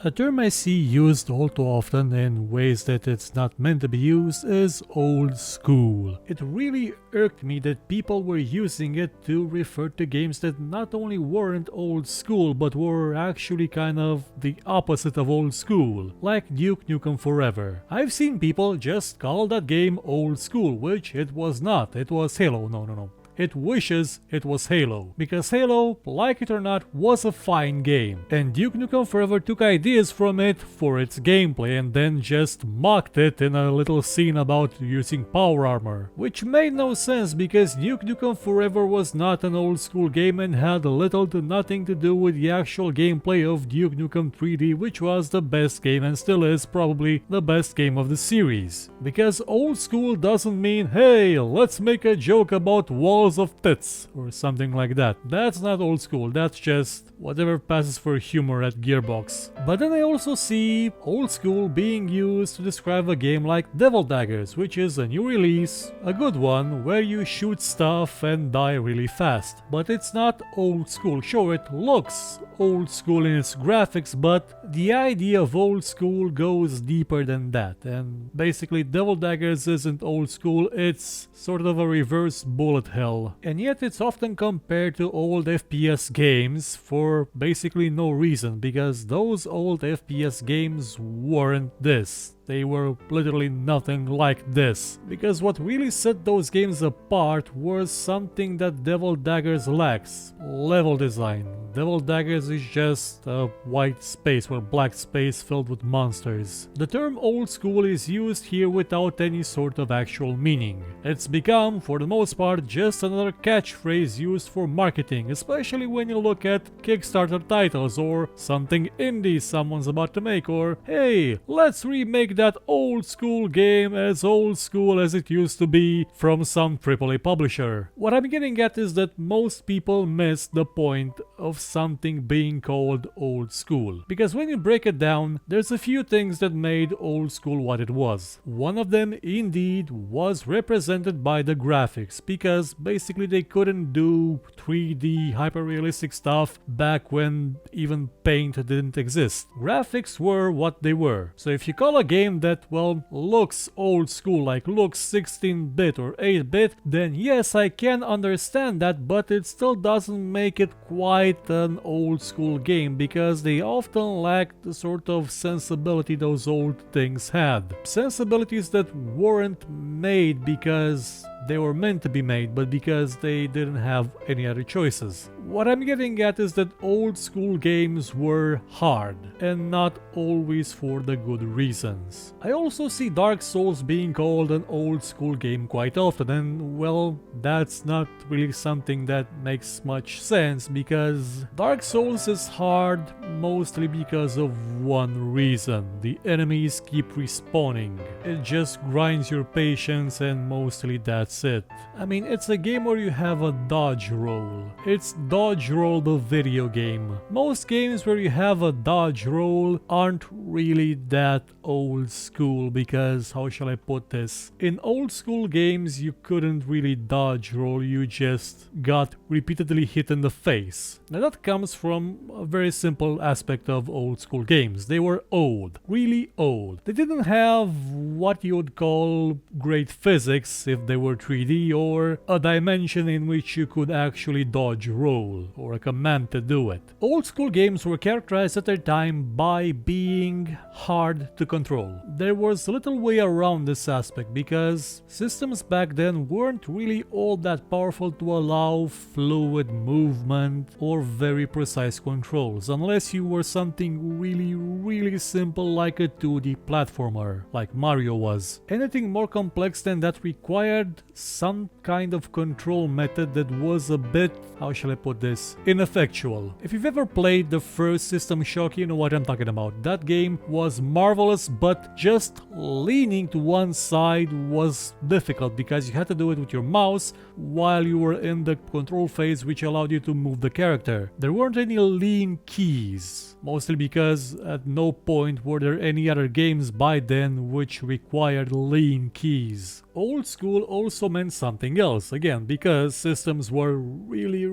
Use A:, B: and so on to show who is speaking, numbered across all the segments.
A: A term I see used all too often in ways that it's not meant to be used is old school. It really irked me that people were using it to refer to games that not only weren't old school but were actually kind of the opposite of old school, like Duke Nukem Forever. I've seen people just call that game old school, which it was not. It was Halo. No. It wishes it was Halo, because Halo, like it or not, was a fine game, and Duke Nukem Forever took ideas from it for its gameplay and then just mocked it in a little scene about using power armor, which made no sense because Duke Nukem Forever was not an old school game and had little to nothing to do with the actual gameplay of Duke Nukem 3D, which was the best game and still is probably the best game of the series. Because old school doesn't mean, hey, let's make a joke about walls of tits or something like that. That's not old school, that's just whatever passes for humor at Gearbox. But then I also see old school being used to describe a game like Devil Daggers, which is a new release, a good one, where you shoot stuff and die really fast. But it's not old school. Sure, it looks old school in its graphics, but the idea of old school goes deeper than that. And basically Devil Daggers isn't old school, it's sort of a reverse bullet hell. And yet it's often compared to old FPS games for basically no reason, because those old FPS games weren't this. They were literally nothing like this. Because what really set those games apart was something that Devil Daggers lacks: level design. Devil Daggers is just a white space or black space filled with monsters. The term old school is used here without any sort of actual meaning. It's become, for the most part, just another catchphrase used for marketing, especially when you look at Kickstarter titles or something indie someone's about to make, or hey, let's remake that old school game as old school as it used to be from some AAA publisher. What I'm getting at is that most people miss the point of something being called old school. Because when you break it down, there's a few things that made old school what it was. One of them, indeed, was represented by the graphics, because basically they couldn't do 3D hyper-realistic stuff back when even paint didn't exist. Graphics were what they were. So if you call a game that, well, looks old school, like looks 16-bit or 8-bit, then yes, I can understand that, but it still doesn't make it quite an old school game, because they often lack the sort of sensibility those old things had. Sensibilities that weren't made because they were meant to be made, but because they didn't have any other choices. What I'm getting at is that old school games were hard, and not always for the good reasons. I also see Dark Souls being called an old school game quite often, and well, that's not really something that makes much sense, because Dark Souls is hard mostly because of one reason: the enemies keep respawning. It just grinds your patience, and mostly that's it. I mean, it's a game where you have a dodge roll. It's dodge roll the video game. Most games where you have a dodge roll aren't really that old school, because how shall I put this? In old school games you couldn't really dodge roll, you just got repeatedly hit in the face. Now that comes from a very simple aspect of old school games. They were old, really old. They didn't have what you would call great physics if they were 3D, or a dimension in which you could actually dodge roll, or a command to do it. Old school games were characterized at their time by being hard to control. There was little way around this aspect, because systems back then weren't really all that powerful to allow fluid movement or very precise controls, unless you were something really simple like a 2D platformer, like Mario was. Anything more complex than that required some kind of control method that was a bit, how shall I put this, ineffectual. If you've ever played the first System Shock, you know what I'm talking about. That game was marvelous, but just leaning to one side was difficult, because you had to do it with your mouse while you were in the control phase, which allowed you to move the character. There weren't any lean keys, mostly because at no point were there any other games by then which required lean keys. Old school also meant something else, again, because systems were really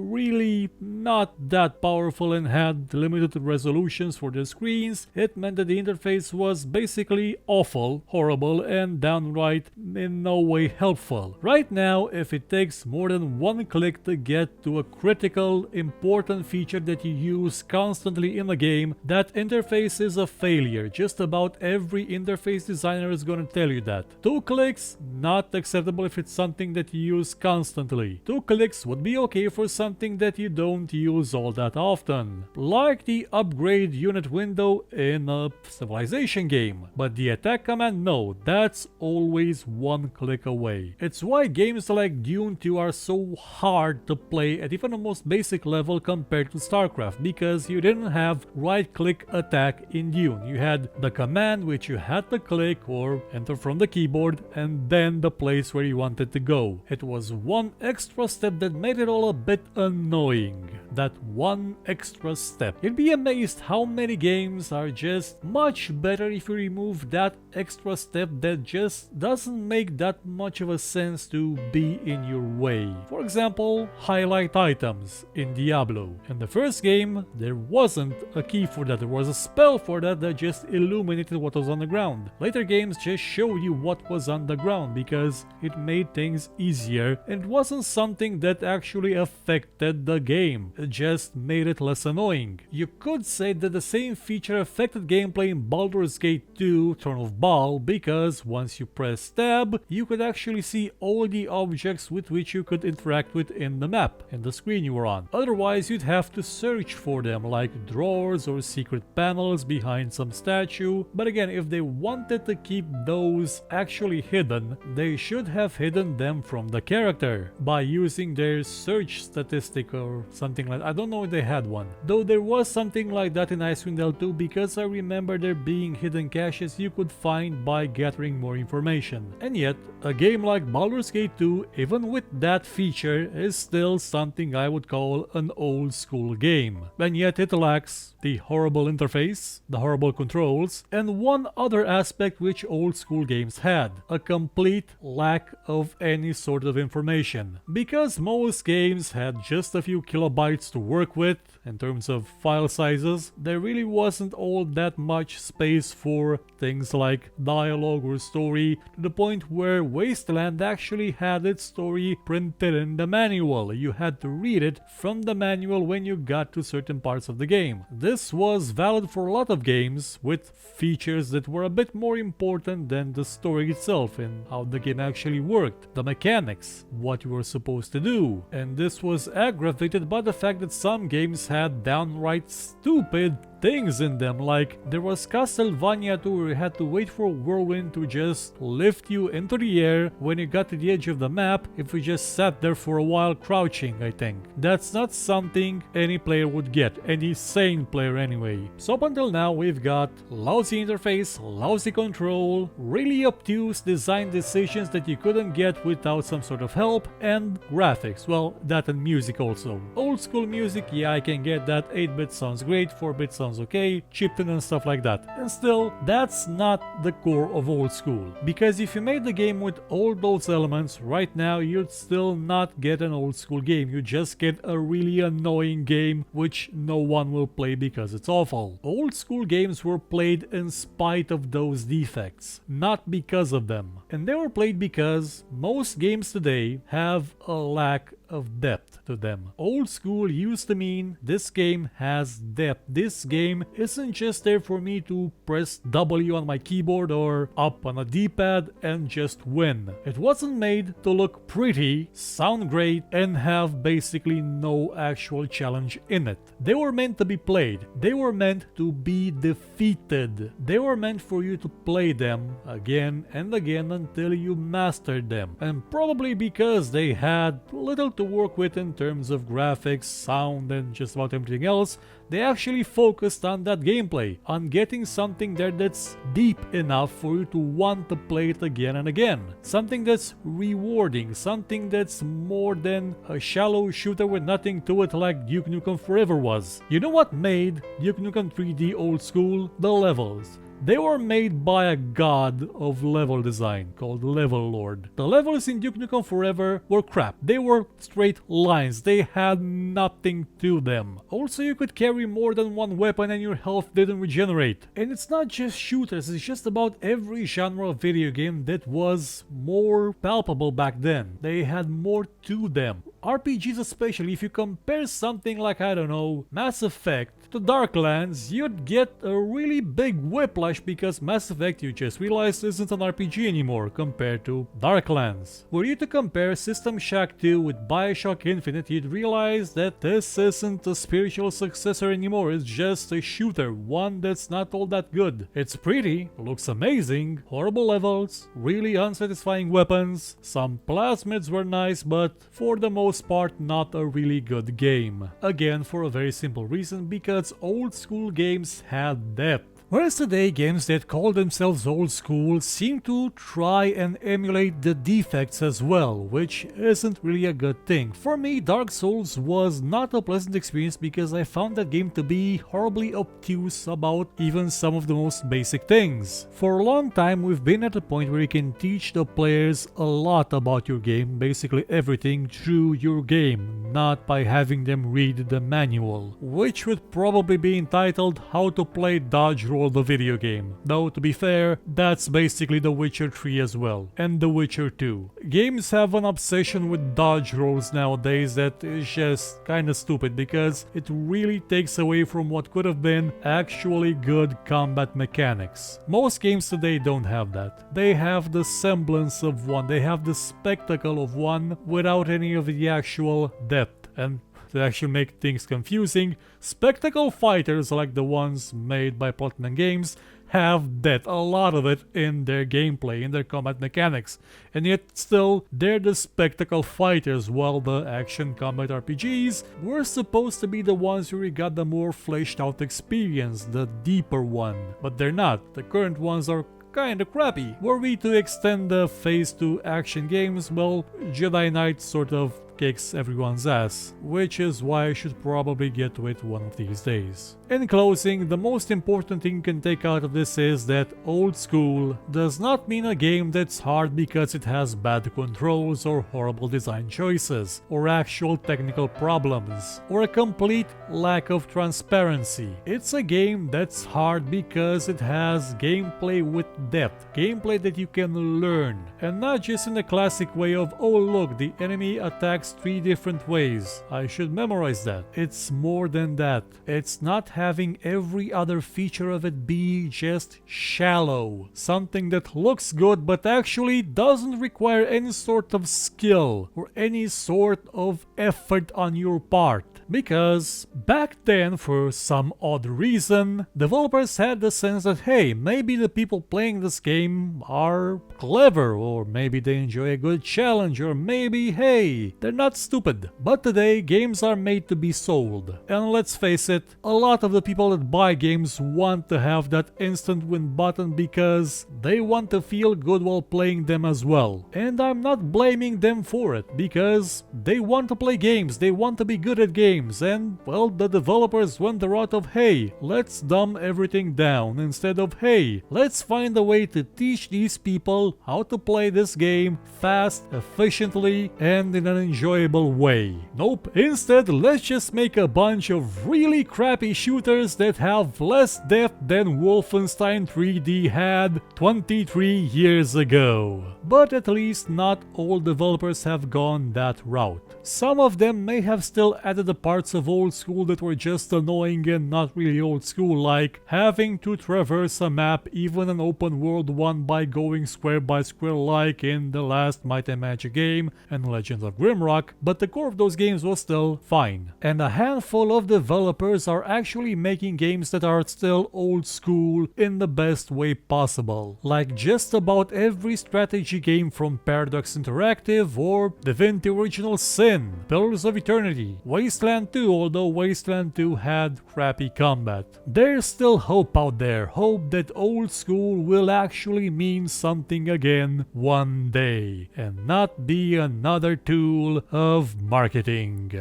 A: really not that powerful and had limited resolutions for the screens, it meant that the interface was basically awful, horrible, and downright in no way helpful. Right now, if it takes more than one click to get to a critical, important feature that you use constantly in a game, that interface is a failure. Just about every interface designer is going to tell you that. 2 clicks, not acceptable if it's something that you use constantly. 2 clicks would be okay for something that you don't use all that often, like the upgrade unit window in a Civilization game. But the attack command, no, that's always 1 click away. It's why games like Dune 2 are so hard to play at even the most basic level compared to StarCraft, because you didn't have right-click attack in Dune. You had the command which you had to click or enter from the keyboard, and then the place where you wanted to go. It was one extra step that made it all a bit annoying. That one extra step. You'd be amazed how many games are just much better if you remove that extra step that just doesn't make that much of a sense to be in your way. For example, highlight items in Diablo. In the first game, there wasn't a key for that. There was a spell for that that just illuminated what was on the ground. Later games just showed you what was on the ground because it made things easier and it wasn't something that actually affected the game. It just made it less annoying. You could say that the same feature affected gameplay in Baldur's Gate 2 Throne of Baal, because once you press tab, you could actually see all the objects with which you could interact with in the map, in the screen you were on. Otherwise, you'd have to search for them, like drawers or secret panels behind some statue. But again, if they wanted to keep those actually hidden, they should have hidden them from the character by using their search statistic or something like that. I don't know if they had one, though there was something like that in Icewind Dale 2, because I remember there being hidden caches you could find by gathering more information. And yet, a game like Baldur's Gate 2, even with that feature, is still something I would call an old school game. And yet it lacks the horrible interface, the horrible controls, and one other aspect which old school games had: a complete lack of any sort of information. Because most games had just a few kilobytes to work with in terms of file sizes, there really wasn't all that much space for things like dialogue or story, to the point where Wasteland actually had its story printed in the manual. You had to read it from the manual when you got to certain parts of the game. This was valid for a lot of games with features that were a bit more important than the story itself and how the game actually worked, the mechanics, what you were supposed to do. And this was aggravated by the fact that some games had downright stupid things in them, like there was Castlevania 2 where you had to wait for a whirlwind to just lift you into the air when you got to the edge of the map if you just sat there for a while crouching. I think that's not something any player would get, any sane player anyway. So up until now we've got lousy interface, lousy control, really obtuse design decisions that you couldn't get without some sort of help, and graphics, well, that and music also. Old school music, yeah, I can get that. 8-bit sounds great, 4-bit sounds okay, chiptune and stuff like that. And still, that's not the core of old school. Because if you made the game with all those elements, right now you'd still not get an old school game. You just get a really annoying game which no one will play because it's awful. Old school games were played in spite of those defects, not because of them. And they were played because most games today have a lack of depth to them. Old school used to mean this game has depth. This game isn't just there for me to press W on my keyboard or up on a D-pad and just win. It wasn't made to look pretty, sound great, and have basically no actual challenge in it. They were meant to be played. They were meant to be defeated. They were meant for you to play them again and again until you mastered them. And probably because they had little to work with in terms of graphics, sound, and just about everything else, they actually focused on that gameplay, on getting something there that's deep enough for you to want to play it again and again. Something that's rewarding, something that's more than a shallow shooter with nothing to it like Duke Nukem Forever was. You know what made Duke Nukem 3D old school? The levels. They were made by a god of level design called Level Lord. The levels in Duke Nukem Forever were crap. They were straight lines. They had nothing to them. Also, you could carry more than one weapon and your health didn't regenerate. And it's not just shooters, it's just about every genre of video game that was more palpable back then. They had more to them. RPGs especially, if you compare something like, I don't know, Mass Effect to Darklands, you'd get a really big whiplash because Mass Effect, you just realized, isn't an RPG anymore compared to Darklands. Were you to compare System Shock 2 with Bioshock Infinite, you'd realize that this isn't a spiritual successor anymore, it's just a shooter, one that's not all that good. It's pretty, looks amazing, horrible levels, really unsatisfying weapons, some plasmids were nice, but for the most part not a really good game. Again, for a very simple reason, because old school games had depth. Whereas today, games that call themselves old school seem to try and emulate the defects as well, which isn't really a good thing. For me, Dark Souls was not a pleasant experience because I found that game to be horribly obtuse about even some of the most basic things. For a long time, we've been at a point where you can teach the players a lot about your game, basically everything through your game, not by having them read the manual, which would probably be entitled How to Play Dodge Roll the Video Game. Though, to be fair, that's basically The Witcher 3 as well, and The Witcher 2. Games have an obsession with dodge rolls nowadays that is just kinda stupid because it really takes away from what could have been actually good combat mechanics. Most games today don't have that. They have the semblance of one, they have the spectacle of one without any of the actual depth. And to actually make things confusing, spectacle fighters like the ones made by Platinum Games have that, a lot of it, in their gameplay, in their combat mechanics, and yet still they're the spectacle fighters, while the action combat RPGs were supposed to be the ones where you got the more fleshed out experience, the deeper one, but they're not. The current ones are kinda crappy. Were we to extend the phase to action games, well, Jedi Knight sort of kicks everyone's ass, which is why I should probably get to it one of these days. In closing, the most important thing you can take out of this is that old school does not mean a game that's hard because it has bad controls or horrible design choices, or actual technical problems, or a complete lack of transparency. It's a game that's hard because it has gameplay with depth, gameplay that you can learn, and not just in the classic way of, oh look, the enemy attacks 3 different ways, I should memorize that. It's more than that. It's not having every other feature of it be just shallow, something that looks good but actually doesn't require any sort of skill or any sort of effort on your part. Because back then, for some odd reason, developers had the sense that, hey, maybe the people playing this game are clever, or maybe they enjoy a good challenge, or maybe, hey, they're not stupid. But today, games are made to be sold. And let's face it, a lot of the people that buy games want to have that instant win button because they want to feel good while playing them as well. And I'm not blaming them for it, because they want to play games, they want to be good at games. And, well, the developers went the route of, hey, let's dumb everything down, instead of, hey, let's find a way to teach these people how to play this game fast, efficiently, and in an enjoyable way. Nope, instead, let's just make a bunch of really crappy shooters that have less depth than Wolfenstein 3D had 23 years ago. But at least not all developers have gone that route. Some of them may have still added the parts of old school that were just annoying and not really old school, like having to traverse a map, even an open world one, by going square by square like in the last Might and Magic game and Legends of Grimrock, but the core of those games was still fine. And a handful of developers are actually making games that are still old school in the best way possible, like just about every strategy game from Paradox Interactive or Divinity Original Sin, Pillars of Eternity, Wasteland 2, although Wasteland 2 had crappy combat. There's still hope out there, hope that old school will actually mean something again one day, and not be another tool of marketing.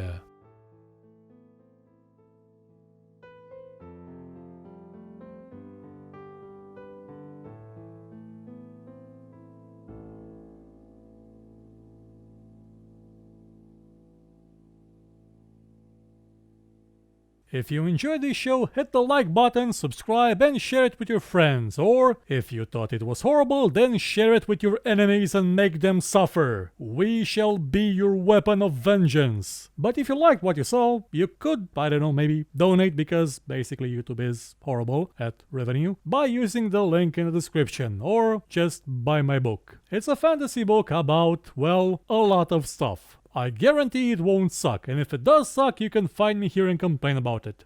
A: If you enjoyed this show, hit the like button, subscribe, and share it with your friends. Or, if you thought it was horrible, then share it with your enemies and make them suffer. We shall be your weapon of vengeance. But if you liked what you saw, you could, I don't know, maybe donate, because basically YouTube is horrible at revenue, by using the link in the description, or just buy my book. It's a fantasy book about, well, a lot of stuff. I guarantee it won't suck, and if it does suck, you can find me here and complain about it.